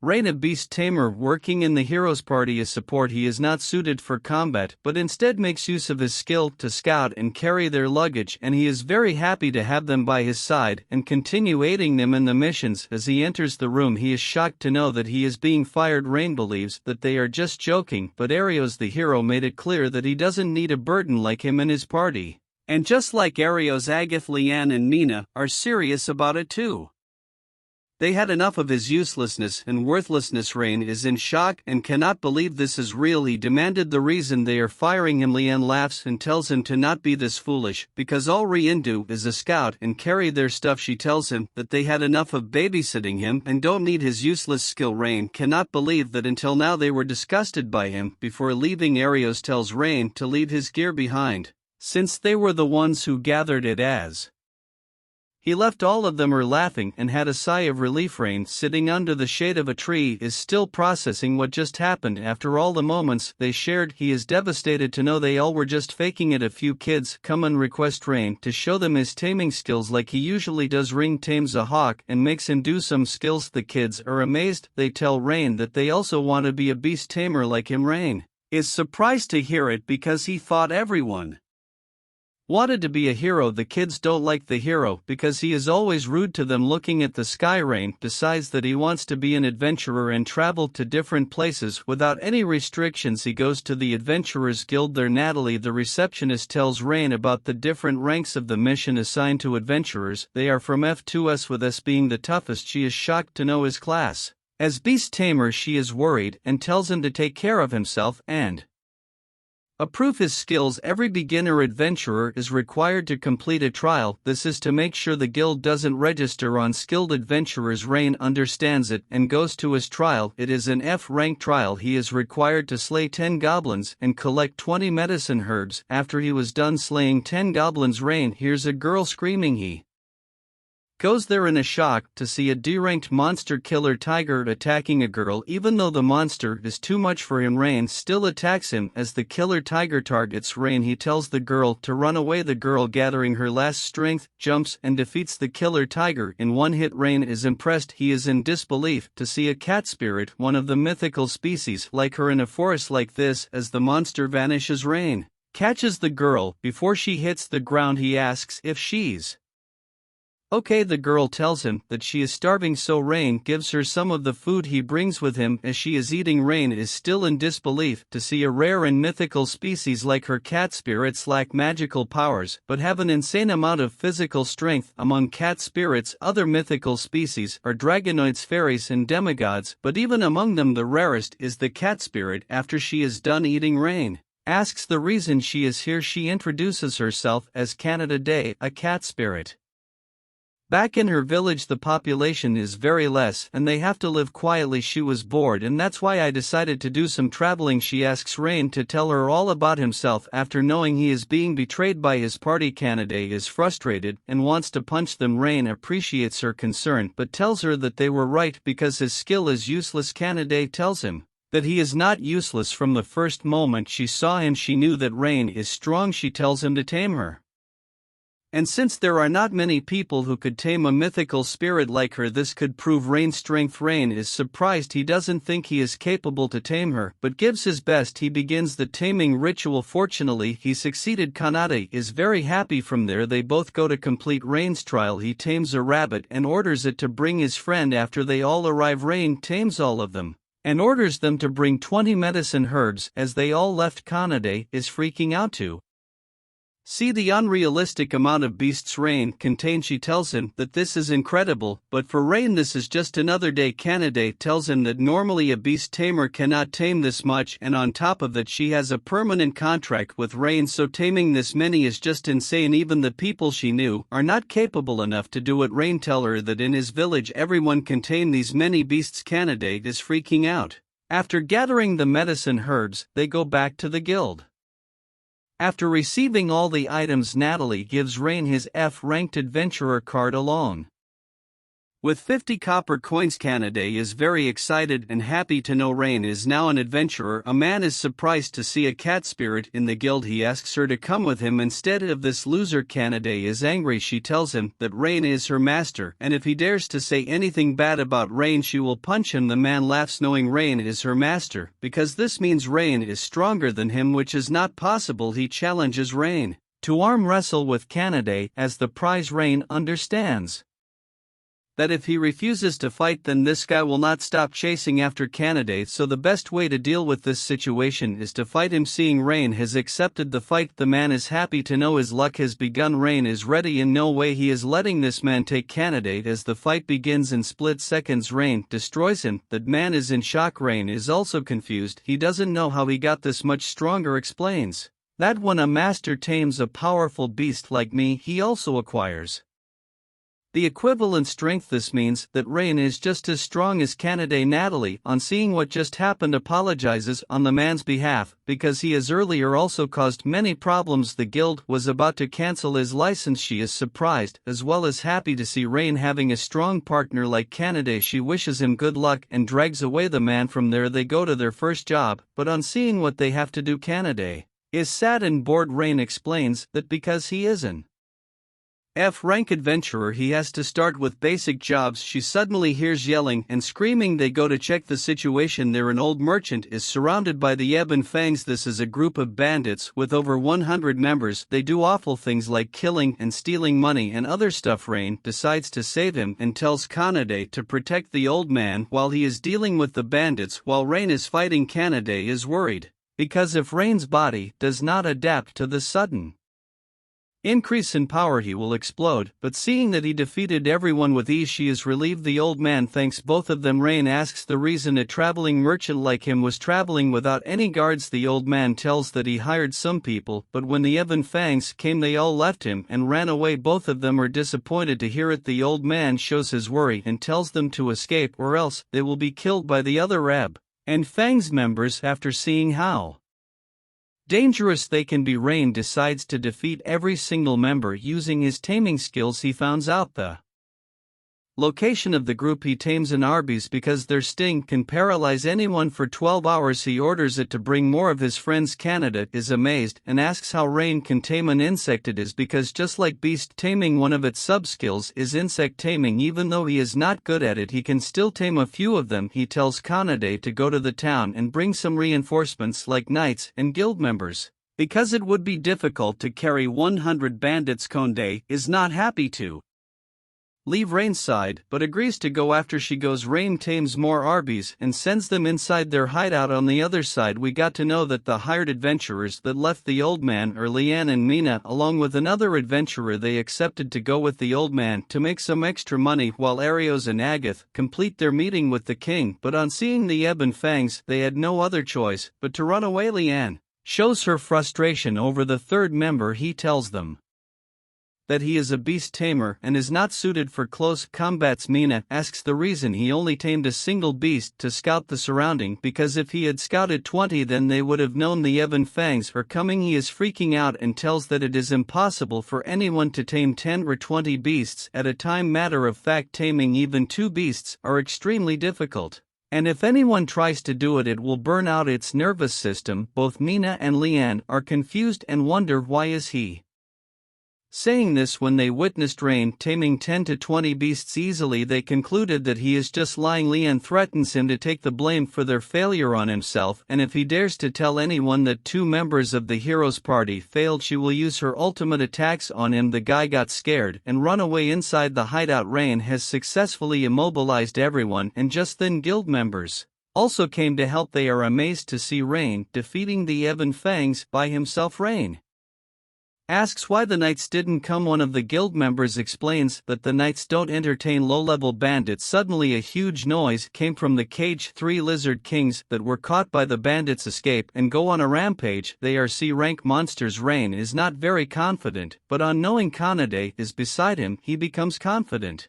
Rain, a beast tamer working in the hero's party as support. He is not suited for combat but instead makes use of his skill to scout and carry their luggage, and he is very happy to have them by his side and continue aiding them in the missions. As he enters the room, he is shocked to know that he is being fired. Rain believes that they are just joking, but Arios the hero made it clear that he doesn't need a burden like him in his party. And just like Arios, Agathe, Leanne and Mina are serious about it too. They had enough of his uselessness and worthlessness. Rain is in shock and cannot believe this is real. He demanded the reason they are firing him. Leanne laughs and tells him to not be this foolish, because all Rain do is a scout and carry their stuff. She tells him that they had enough of babysitting him and don't need his useless skill. Rain cannot believe that until now they were disgusted by him. Before leaving, Arios tells Rain to leave his gear behind, since they were the ones who gathered it. As he left, all of them are laughing and had a sigh of relief. Rain, sitting under the shade of a tree, is still processing what just happened. After all the moments they shared, he is devastated to know they all were just faking it. A few kids come and request Rain to show them his taming skills like he usually does. Rain tames a hawk and makes him do some skills. The kids are amazed. They tell Rain that they also want to be a beast tamer like him. Rain is surprised to hear it because he thought everyone wanted to be a hero. The kids don't like the hero because he is always rude to them. Looking at the sky, Rain decides that he wants to be an adventurer and travel to different places without any restrictions. He goes to the Adventurers Guild there. Natalie, the receptionist, tells Rain about the different ranks of the mission assigned to adventurers. They are from F to S, with S being the toughest. She is shocked to know his class. As beast tamer, she is worried and tells him to take care of himself and approve his skills. Every beginner adventurer is required to complete a trial. This is to make sure the guild doesn't register on skilled adventurers. Rain understands it and goes to his trial. It is an F-rank trial. He is required to slay 10 goblins and collect 20 medicine herbs. After he was done slaying 10 goblins, Rain hears a girl screaming. He goes there in a shock to see a D-ranked monster killer tiger attacking a girl. Even though the monster is too much for him, Rain still attacks him. As the killer tiger targets Rain, he tells the girl to run away. The girl, gathering her last strength, jumps and defeats the killer tiger in one hit. Rain is impressed. He is in disbelief to see a cat spirit, one of the mythical species, like her in a forest like this. As the monster vanishes, Rain catches the girl. Before she hits the ground, he asks if she's okay. The girl tells him that she is starving, so Rain gives her some of the food he brings with him. As she is eating, Rain is still in disbelief to see a rare and mythical species like her. Cat spirits lack magical powers but have an insane amount of physical strength. Among cat spirits, other mythical species are dragonoids, fairies and demigods, but even among them the rarest is the cat spirit. After she is done eating, Rain asks the reason she is here. She introduces herself as Canada Day, a cat spirit. Back in her village, the population is very less and they have to live quietly. She was bored, and that's why I decided to do some traveling. She asks Rain to tell her all about himself. After knowing he is being betrayed by his party, Canada is frustrated and wants to punch them. Rain appreciates her concern but tells her that they were right because his skill is useless. Canada tells him that he is not useless. From the first moment she saw him, she knew that Rain is strong. She tells him to tame her. And since there are not many people who could tame a mythical spirit like her, this could prove Rain's strength. Rain is surprised. He doesn't think he is capable to tame her, but gives his best. He begins the taming ritual. Fortunately, he succeeded. Kanade is very happy. From there, they both go to complete Rain's trial. He tames a rabbit and orders it to bring his friend. After they all arrive, Rain tames all of them and orders them to bring 20 medicine herbs. As they all left, Kanade is freaking out to see the unrealistic amount of beasts Rain contains. She tells him that this is incredible, but for Rain this is just another day. Canada tells him that normally a beast tamer cannot tame this much, and on top of that she has a permanent contract with Rain, so taming this many is just insane. Even the people she knew are not capable enough to do it. Rain tells her that in his village everyone can tame these many beasts. Canada is freaking out. After gathering the medicine herbs, they go back to the guild. After receiving all the items, Natalie gives Rain his F-ranked adventurer card alone. With 50 copper coins, Kanade is very excited and happy to know Rain is now an adventurer. A man is surprised to see a cat spirit in the guild. He asks her to come with him instead of this loser. Kanade is angry. She tells him that Rain is her master, and if he dares to say anything bad about Rain she will punch him. The man laughs knowing Rain is her master, because this means Rain is stronger than him, which is not possible. He challenges Rain to arm wrestle with Kanade as the prize. Rain understands that if he refuses to fight then this guy will not stop chasing after Kanade, so the best way to deal with this situation is to fight him. Seeing Rain has accepted the fight, the man is happy to know his luck has begun. Rain is ready. In no way he is letting this man take Kanade. As the fight begins in split seconds, Rain destroys him. That man is in shock. Rain is also confused. He doesn't know how he got this much stronger. Explains that when a master tames a powerful beast like me, he also acquires the equivalent strength. This means that Rain is just as strong as Kanade. Natalie, on seeing what just happened, apologizes on the man's behalf, because he has earlier also caused many problems. The guild was about to cancel his license. She is surprised as well as happy to see Rain having a strong partner like Kanade. She wishes him good luck and drags away the man. From there they go to their first job, but on seeing what they have to do, Kanade is sad and bored. Rain explains that because he is an F-rank adventurer he has to start with basic jobs. She suddenly hears yelling and screaming. They go to check the situation. There an old merchant is surrounded by the Ebon Fangs. This is a group of bandits with over 100 members. They do awful things like killing and stealing money and other stuff. Rain decides to save him and tells Kanade to protect the old man while he is dealing with the bandits. While Rain is fighting, Kanade is worried because if Rain's body does not adapt to the sudden increase in power he will explode, but seeing that he defeated everyone with ease she is relieved. The old man thanks both of them. Rain asks the reason a traveling merchant like him was traveling without any guards. The old man tells that he hired some people, but when the Ebon Fangs came they all left him and ran away. Both of them are disappointed to hear it. The old man shows his worry and tells them to escape or else they will be killed by the other Eb and Fangs members. After seeing how dangerous they can be, Rain decides to defeat every single member using his taming skills. He finds out the location of the group he tames in Arby's because their sting can paralyze anyone for 12 hours. He orders it to bring more of his friends. Canada is amazed and asks how Rain can tame an insect. It is because just like beast taming, one of its sub-skills is insect taming. Even though he is not good at it, he can still tame a few of them. He tells Kanade to go to the town and bring some reinforcements like knights and guild members, because it would be difficult to carry 100 bandits. Konde is not happy to leave Rain's side, but agrees to go after she goes. Rain tames more Arby's and sends them inside their hideout. On the other side we got to know that the hired adventurers that left the old man are Leanne and Mina along with another adventurer. They accepted to go with the old man to make some extra money while Arios and Agath complete their meeting with the king, but on seeing the Ebon Fangs they had no other choice but to run away. Leanne shows her frustration over the third member. He tells them that he is a beast tamer and is not suited for close combats. Mina asks the reason he only tamed a single beast to scout the surrounding, because if he had scouted 20 then they would have known the Ebon Fangs are coming. He is freaking out and tells that it is impossible for anyone to tame 10 or 20 beasts at a time. Matter of fact, taming even 2 beasts are extremely difficult, and if anyone tries to do it will burn out its nervous system. Both Mina and Leanne are confused and wonder why is he saying this. When they witnessed Rain taming 10 to 20 beasts easily they concluded that he is just lying. Leanne threatens him to take the blame for their failure on himself, and if he dares to tell anyone that 2 members of the hero's party failed she will use her ultimate attacks on him. The guy got scared and run away. Inside the hideout Rain has successfully immobilized everyone, and just then guild members also came to help. They are amazed to see Rain defeating the Ebon Fangs by himself. Rain asks why the knights didn't come. One of the guild members explains that the knights don't entertain low-level bandits. Suddenly a huge noise came from the cage. 3 lizard kings that were caught by the bandits escape and go on a rampage. They are C-rank monsters. Rain is not very confident, but on knowing Kanade is beside him he becomes confident.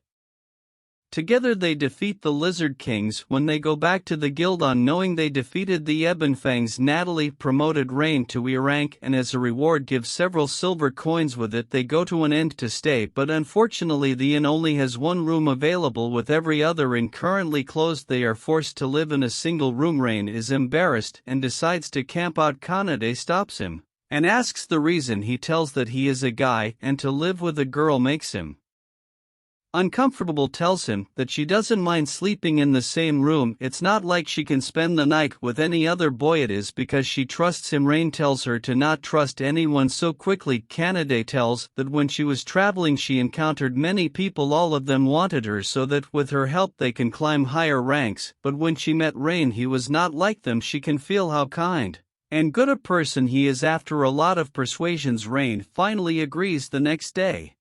Together they defeat the Lizard Kings. When they go back to the guild on knowing they defeated the Ebonfangs, Natalie promoted Rain to E rank and as a reward gives several silver coins. With it they go to an inn to stay, but unfortunately the inn only has one room available with every other inn currently closed. They are forced to live in a single room. Rain is embarrassed and decides to camp out. Kanade stops him and asks the reason. He tells that he is a guy and to live with a girl makes him uncomfortable. Tells him that she doesn't mind sleeping in the same room, it's not like she can spend the night with any other boy, it is because she trusts him. Rain tells her to not trust anyone so quickly. Kanade tells that when she was traveling she encountered many people, all of them wanted her so that with her help they can climb higher ranks, but when she met Rain he was not like them. She can feel how kind and good a person he is. After a lot of persuasions Rain finally agrees. The next day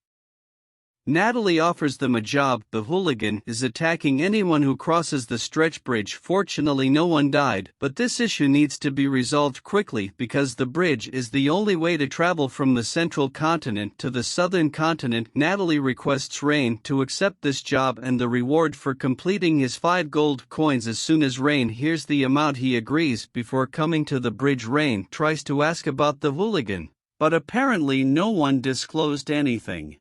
Natalie offers them a job. The hooligan is attacking anyone who crosses the stretch bridge. Fortunately no one died, but this issue needs to be resolved quickly because the bridge is the only way to travel from the central continent to the southern continent. Natalie requests Rain to accept this job and the reward for completing his 5 gold coins. As soon as Rain hears the amount he agrees. Before coming to the bridge Rain tries to ask about the hooligan, but apparently no one disclosed anything.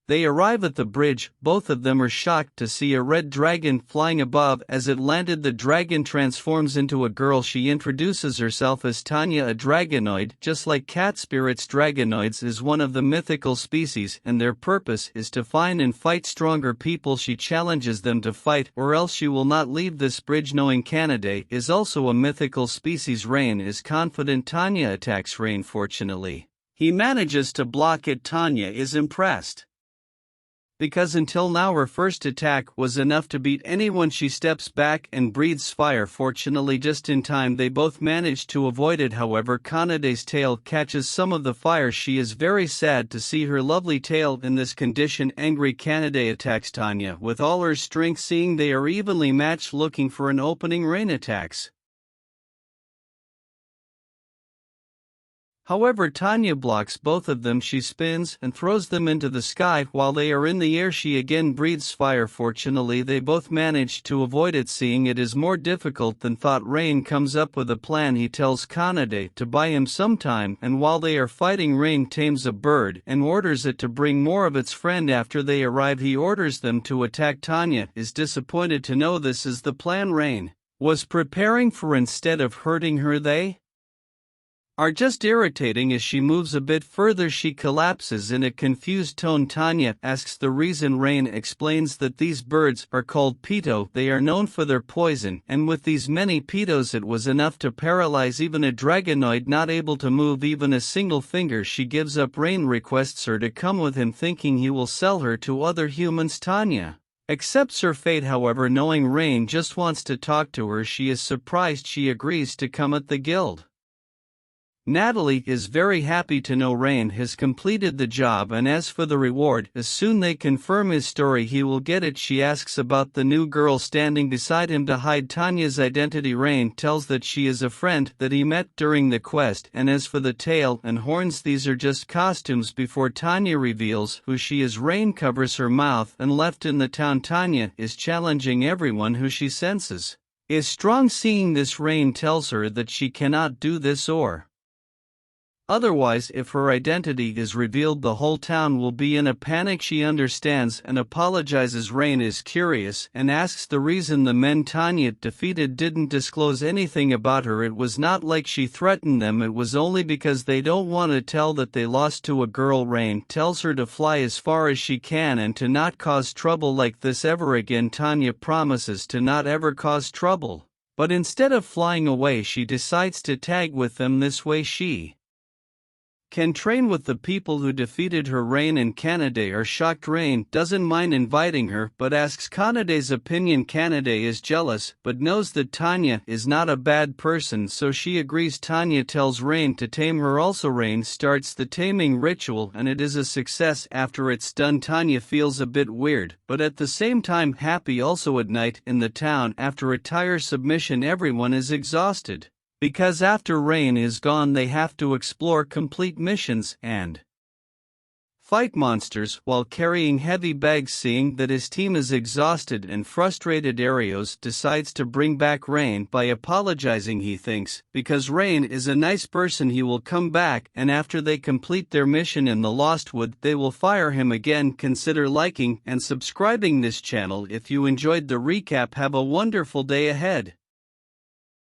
They arrive at the bridge. Both of them are shocked to see a red dragon flying above. As it landed the dragon transforms into a girl. She introduces herself as Tanya, a dragonoid. Just like cat spirits, dragonoids is one of the mythical species and their purpose is to find and fight stronger people. She challenges them to fight or else she will not leave this bridge. Knowing Kanade is also a mythical species, Rain is confident Tanya attacks Rain. Fortunately, he manages to block it. Tanya is impressed because until now her first attack was enough to beat anyone. She steps back and breathes fire. Fortunately just in time they both manage to avoid it. However, Kanade's tail catches some of the fire. She is very sad to see her lovely tail in this condition. Angry Kanade attacks Tanya with all her strength. Seeing they are evenly matched, looking for an opening, Rain attacks. However, Tanya blocks both of them. She spins and throws them into the sky. While they are in the air she again breathes fire. Fortunately they both manage to avoid it. Seeing it is more difficult than thought, Rain comes up with a plan. He tells Kanade to buy him some time, and while they are fighting Rain tames a bird and orders it to bring more of its friend. After they arrive he orders them to attack. Tanya is disappointed to know this is the plan Rain was preparing for. Instead of hurting her they are just irritating. As she moves a bit further she collapses. In a confused tone Tanya asks the reason. Rain explains that these birds are called pito. They are known for their poison, and with these many pitos it was enough to paralyze even a dragonoid not able to move even a single finger. She gives up. Rain requests her to come with him thinking he will sell her to other humans. Tanya accepts her fate. However, knowing Rain just wants to talk to her she is surprised. She agrees to come at the guild. Natalie is very happy to know Rain has completed the job, and as for the reward, as soon they confirm his story he will get it. She asks about the new girl standing beside him to hide Tanya's identity. Rain tells that she is a friend that he met during the quest, and as for the tail and horns these are just costumes. Before Tanya reveals who she is Rain covers her mouth and left in the town. Tanya is challenging everyone who she senses is strong. Seeing this Rain tells her that she cannot do this or otherwise, if her identity is revealed, the whole town will be in a panic. She understands and apologizes. Rain is curious and asks the reason the men Tanya defeated didn't disclose anything about her. It was not like she threatened them, it was only because they don't want to tell that they lost to a girl. Rain tells her to fly as far as she can and to not cause trouble like this ever again. Tanya promises to not ever cause trouble, but instead of flying away she decides to tag with them. This way she can train with the people who defeated her. Rain and Kanade are shocked. Rain doesn't mind inviting her but asks Kanade's opinion. Kanade is jealous but knows that Tanya is not a bad person, so she agrees. Tanya tells Rain to tame her also. Rain starts the taming ritual and it is a success. After it's done Tanya feels a bit weird but at the same time happy. Also at night in the town after a tire submission everyone is exhausted, because after Rain is gone they have to explore complete missions and fight monsters while carrying heavy bags. Seeing that his team is exhausted and frustrated, Arios decides to bring back Rain by apologizing. He thinks, because Rain is a nice person, he will come back, and after they complete their mission in the Lost Wood, they will fire him again. Consider liking and subscribing this channel if you enjoyed the recap. Have a wonderful day ahead.